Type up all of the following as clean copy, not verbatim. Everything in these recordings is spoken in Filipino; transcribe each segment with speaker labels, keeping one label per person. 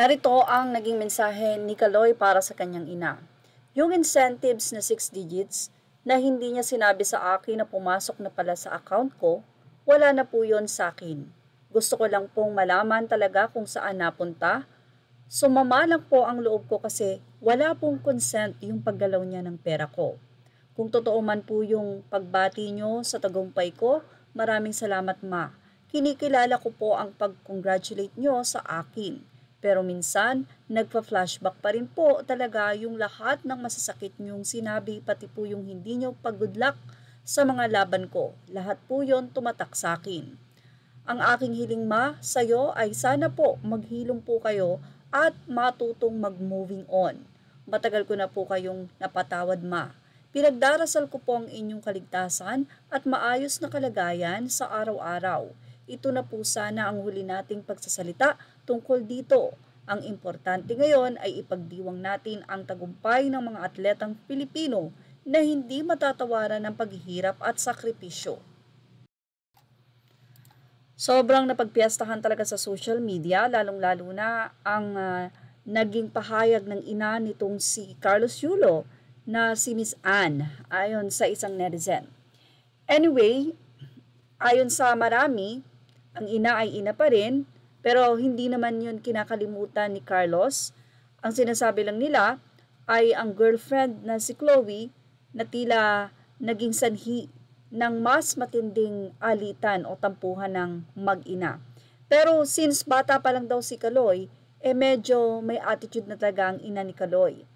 Speaker 1: Narito ang naging mensahe ni Kaloy para sa kanyang ina. Yung incentives na 6 digits na hindi niya sinabi sa akin na pumasok na pala sa account ko, wala na po yun sa akin. Gusto ko lang pong malaman talaga kung saan napunta. Sumama lang po ang loob ko kasi wala pong consent yung paggalaw niya ng pera ko. Kung totoo man po yung pagbati nyo sa tagumpay ko, maraming salamat ma. Kinikilala ko po ang pag-congratulate nyo sa akin. Pero minsan, nagpa-flashback pa rin po talaga yung lahat ng masasakit niyong sinabi, pati po yung hindi niyo pag-good luck sa mga laban ko. Lahat po yon tumatak sa akin. Ang aking hiling ma sa'yo ay sana po maghilom po kayo at matutong mag-moving on. Matagal ko na po kayong napatawad ma. Pinagdarasal ko po ang inyong kaligtasan at maayos na kalagayan sa araw-araw. Ito na po sana ang huli nating pagsasalita tungkol dito. Ang importante ngayon ay ipagdiwang natin ang tagumpay ng mga atletang Pilipino na hindi matatawaran ng paghihirap at sakripisyo. Sobrang napagpiyastahan talaga sa social media, lalong-lalo na ang naging pahayag ng ina nitong si Carlos Yulo na si Miss Anne ayon sa isang netizen. Anyway, ayon sa marami, ang ina ay ina pa rin, pero hindi naman yun kinakalimutan ni Carlos. Ang sinasabi lang nila ay ang girlfriend na si Chloe na tila naging sanhi ng mas matinding alitan o tampuhan ng mag-ina. Pero since bata pa lang daw si Kaloy, medyo may attitude na talaga ang ina ni Kaloy.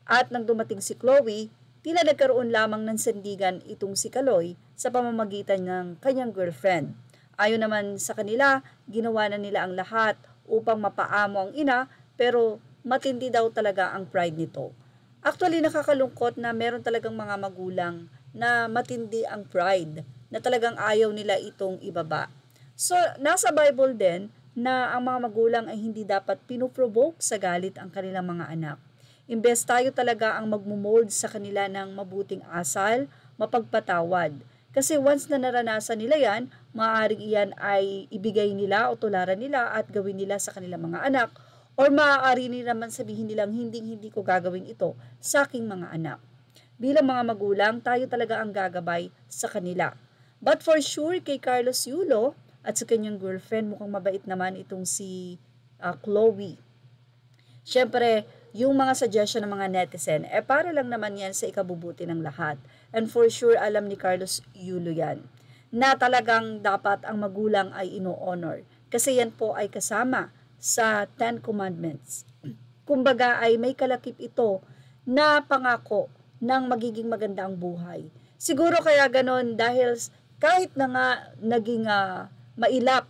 Speaker 1: At nang dumating si Chloe, tila nagkaroon lamang ng sandigan itong si Kaloy sa pamamagitan ng kanyang girlfriend. Ayon naman sa kanila, ginawa na nila ang lahat upang mapaamo ang ina, pero matindi daw talaga ang pride nito. Actually, nakakalungkot na meron talagang mga magulang na matindi ang pride, na talagang ayaw nila itong ibaba. So, nasa Bible din na ang mga magulang ay hindi dapat pinuprovoke sa galit ang kanilang mga anak. Imbes tayo talaga ang magmumold sa kanila ng mabuting asal, mapagpatawad. Kasi once na naranasan nila yan, maaaring iyan ay ibigay nila o tularan nila at gawin nila sa kanilang mga anak, or maaari nila naman sabihin nilang hindi ko gagawin ito sa aking mga anak. Bilang mga magulang, tayo talaga ang gagabay sa kanila. But for sure, kay Carlos Yulo at sa kanyang girlfriend, mukhang mabait naman itong si Chloe. Siyempre, yung mga suggestion ng mga netizen, para lang naman yan sa ikabubuti ng lahat. And for sure, alam ni Carlos Yulo yan, na talagang dapat ang magulang ay ino-honor. Kasi yan po ay kasama sa 10 Commandments. Kumbaga ay may kalakip ito na pangako ng magiging maganda ang buhay. Siguro kaya ganon dahil kahit na nga naging mailap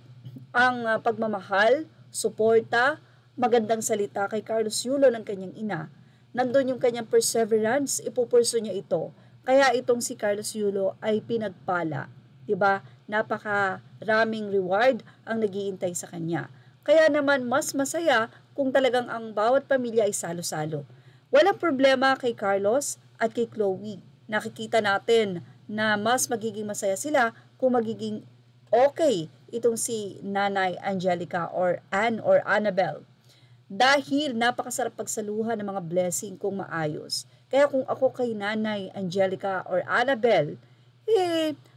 Speaker 1: ang pagmamahal, suporta, magandang salita kay Carlos Yulo ng kanyang ina, nandun yung kanyang perseverance, ipupurso niya ito. Kaya itong si Carlos Yulo ay pinagpala. Diba? Napakaraming reward ang nagiintay sa kanya. Kaya naman mas masaya kung talagang ang bawat pamilya ay salo-salo. Walang problema kay Carlos at kay Chloe. Nakikita natin na mas magiging masaya sila kung magiging okay itong si Nanay Angelica or Anne or Annabelle. Dahil napakasarap pagsaluhan ng mga blessing kung maayos. Kaya kung ako kay Nanay Angelica or Annabelle,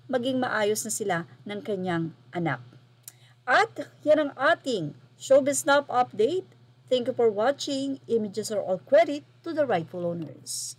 Speaker 1: maging maayos na sila ng kanyang anak. At yan ang ating Showbiz Snap update. Thank you for watching. Images are all credit to the rightful owners.